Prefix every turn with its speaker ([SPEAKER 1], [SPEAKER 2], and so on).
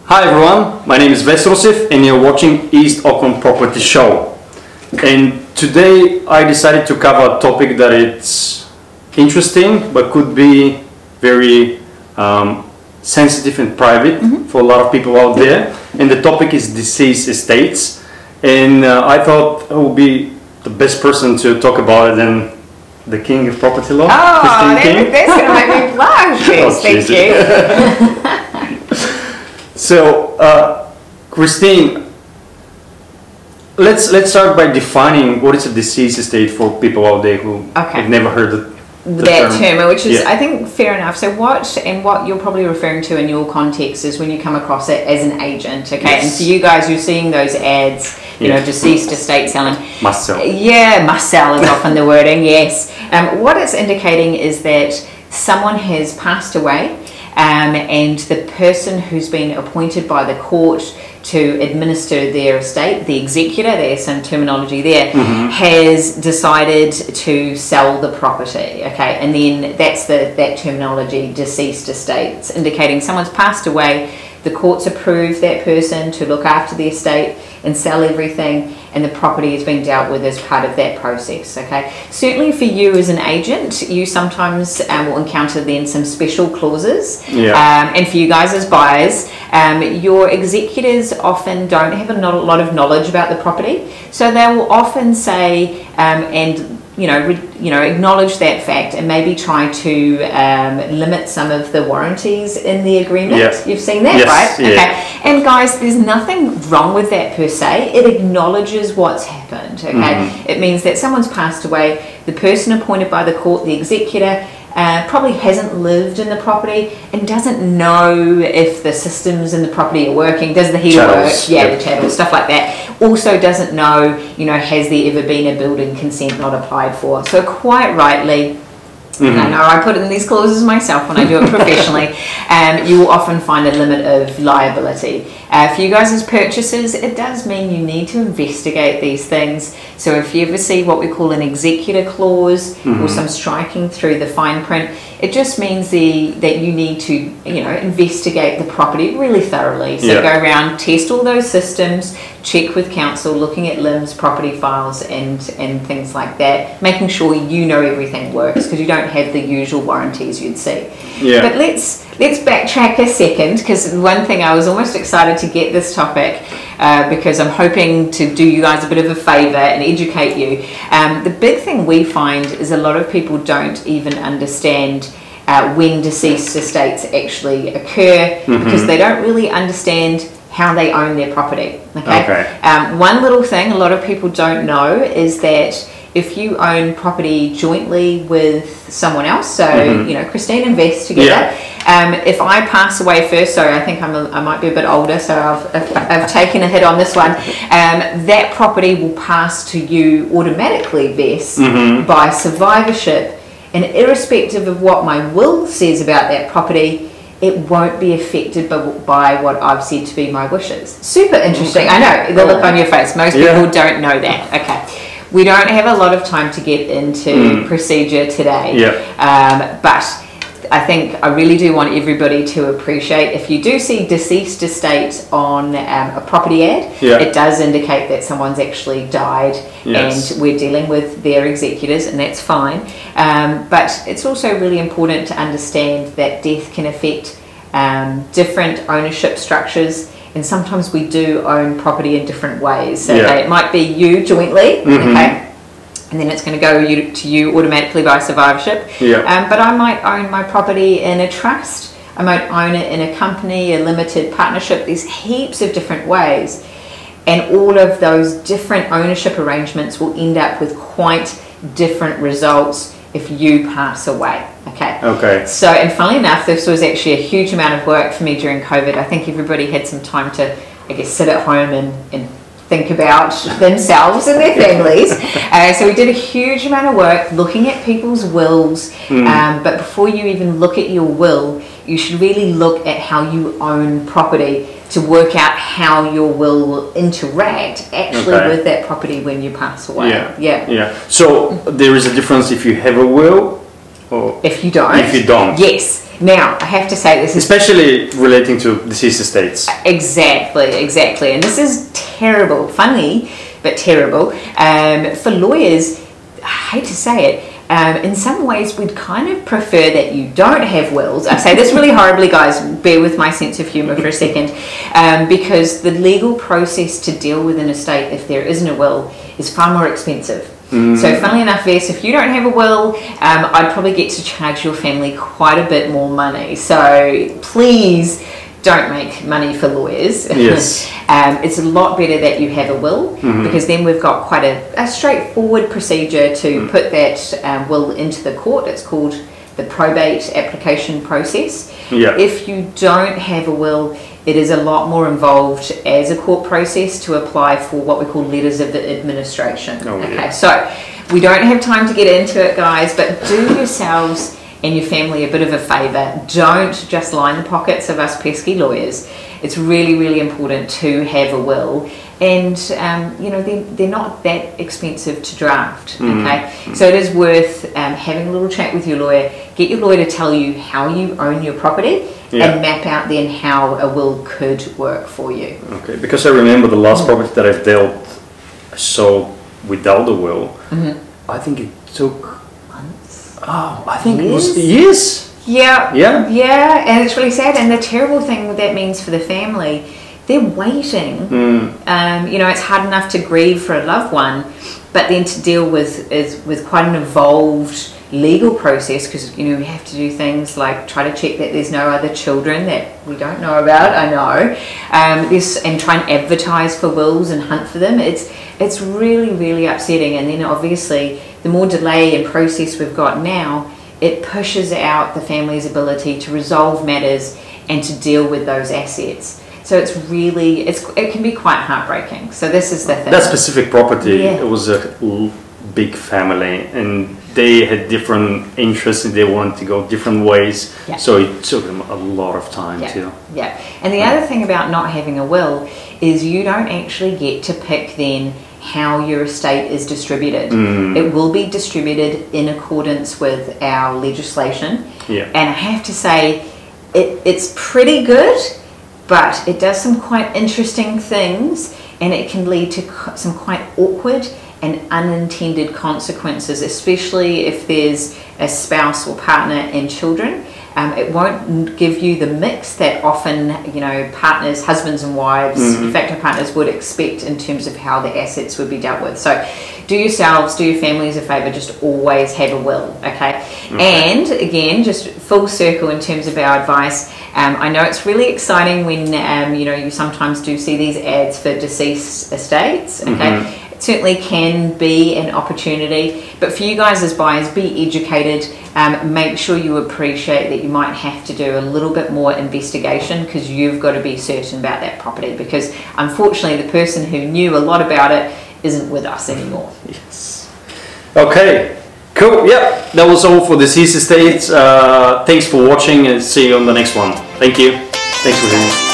[SPEAKER 1] Hi everyone, my name is Vess and you're watching East Auckland Property Show. And today I decided to cover a topic that it's interesting but could be very sensitive and private for a lot of people out there. And the topic is deceased estates. And I thought who would be the best person to talk about it than the king of property law, Kristine King.
[SPEAKER 2] That's going to make me blush. Yes, thank you.
[SPEAKER 1] So, Kristine, let's start by defining what is a deceased estate for people out there who have never heard
[SPEAKER 2] that term, which is, I think, fair enough. So what you're probably referring to in your context is when you come across it as an agent, okay? Yes. And for you guys, you're seeing those ads, you know, deceased estate selling.
[SPEAKER 1] Must sell.
[SPEAKER 2] Yeah, must sell is often the wording, yes. What it's indicating is that someone has passed away, and the person who's been appointed by the court to administer their estate, the executor, there's some terminology there, has decided to sell the property, okay? And then that's that terminology, deceased estates, indicating someone's passed away, the court's approved that person to look after the estate and sell everything, and the property is being dealt with as part of that process, okay? Certainly for you as an agent, you sometimes will encounter then some special clauses. And for you guys as buyers, your executors often don't have a lot of knowledge about the property, so they will often say, acknowledge that fact and maybe try to limit some of the warranties in the agreement.
[SPEAKER 1] Yes.
[SPEAKER 2] You've seen that, right? Okay. And guys, there's nothing wrong with that per se. It acknowledges what's happened, okay? It means that someone's passed away, the person appointed by the court, the executor, probably hasn't lived in the property and doesn't know if the systems in the property are working. Does the heater work? Yeah, the channels, stuff like that. Also doesn't know, has there ever been a building consent not applied for? So quite rightly, and I know I put in these clauses myself when I do it professionally, you will often find a limit of liability. For you guys as purchasers, it does mean you need to investigate these things. So if you ever see what we call an executor clause or some striking through the fine print, it just means that you need to, investigate the property really thoroughly. So go around, test all those systems, check with council, looking at LIMS, property files and things like that, making sure you know everything works because you don't have the usual warranties you'd see. But let's backtrack a second, because one thing I was almost excited to get this topic because I'm hoping to do you guys a bit of a favour and educate you. The big thing we find is a lot of people don't even understand when deceased estates actually occur because they don't really understand how they own their property. One little thing a lot of people don't know is that if you own property jointly with someone else, so Kristine and Vess together, if I pass away first, so I think I might be a bit older, so I've taken a hit on this one, that property will pass to you automatically, Vess, by survivorship, and irrespective of what my will says about that property, it won't be affected by what I've said to be my wishes. Super interesting. I know, the look on your face. Most people don't know that. Okay. We don't have a lot of time to get into procedure today. But I think I really do want everybody to appreciate, if you do see deceased estate on a property ad, it does indicate that someone's actually died and we're dealing with their executors, and that's fine. But it's also really important to understand that death can affect different ownership structures, and sometimes we do own property in different ways. So it might be you jointly, and then it's going to go to you automatically by survivorship. But I might own my property in a trust. I might own it in a company, a limited partnership. There's heaps of different ways. And all of those different ownership arrangements will end up with quite different results if you pass away. So, and funnily enough, this was actually a huge amount of work for me during COVID. I think everybody had some time to, sit at home and think about themselves and their families. So we did a huge amount of work looking at people's wills, but before you even look at your will, you should really look at how you own property to work out how your will interact with that property when you pass away. So
[SPEAKER 1] there is a difference if you have a will or
[SPEAKER 2] if you don't.
[SPEAKER 1] If you don't.
[SPEAKER 2] Yes. Now, I have to say this is...
[SPEAKER 1] Especially relating to deceased estates.
[SPEAKER 2] Exactly. And this is terrible, funny, but terrible. For lawyers, I hate to say it, in some ways we'd kind of prefer that you don't have wills. I say this really horribly, guys, bear with my sense of humour for a second, because the legal process to deal with an estate, if there isn't a will, is far more expensive. So funnily enough, Vess, if you don't have a will, I'd probably get to charge your family quite a bit more money. So please don't make money for lawyers.
[SPEAKER 1] Yes.
[SPEAKER 2] It's a lot better that you have a will, because then we've got quite a straightforward procedure to put that will into the court. It's called the probate application process.
[SPEAKER 1] Yeah.
[SPEAKER 2] If you don't have a will, it is a lot more involved as a court process to apply for what we call letters of administration. Okay, so we don't have time to get into it, guys, but do yourselves and your family a bit of a favour. Don't just line the pockets of us pesky lawyers. It's really, really important to have a will, and you know, they're not that expensive to draft. Okay, so it is worth having a little chat with your lawyer. Get your lawyer to tell you how you own your property, and map out then how a will could work for you. Okay,
[SPEAKER 1] because I remember the last property that I sold without a will. I think it took months. Oh, I think it was years.
[SPEAKER 2] Yeah, and it's really sad. And the terrible thing that means for the family, they're waiting. You know, it's hard enough to grieve for a loved one, but then to deal with quite an involved legal process, because you know we have to do things like try to check that there's no other children that we don't know about. I know, and try and advertise for wills and hunt for them. It's really, really upsetting. And then obviously the more delay and process we've got now, it pushes out the family's ability to resolve matters and to deal with those assets. So it's really, it can be quite heartbreaking. So this is the thing.
[SPEAKER 1] That specific property, it was a big family, and they had different interests and they wanted to go different ways. So it took them a lot of time too.
[SPEAKER 2] And the other thing about not having a will is you don't actually get to pick then how your estate is distributed. It will be distributed in accordance with our legislation. And I have to say, it's pretty good, but it does some quite interesting things, and it can lead to some quite awkward and unintended consequences, especially if there's a spouse or partner and children. It won't give you the mix that often, you know, partners, husbands and wives, de facto partners would expect in terms of how the assets would be dealt with. So do yourselves, do your families a favour, just always have a will, okay? And again, just full circle in terms of our advice, I know it's really exciting when, you know, you sometimes do see these ads for deceased estates, okay? It certainly can be an opportunity, but for you guys as buyers, be educated. Make sure you appreciate that you might have to do a little bit more investigation, because you've got to be certain about that property, because unfortunately the person who knew a lot about it isn't with us anymore.
[SPEAKER 1] Okay, cool. That was all for deceased estates. Thanks for watching, and see you on the next one. Thank you. Thanks for hearing.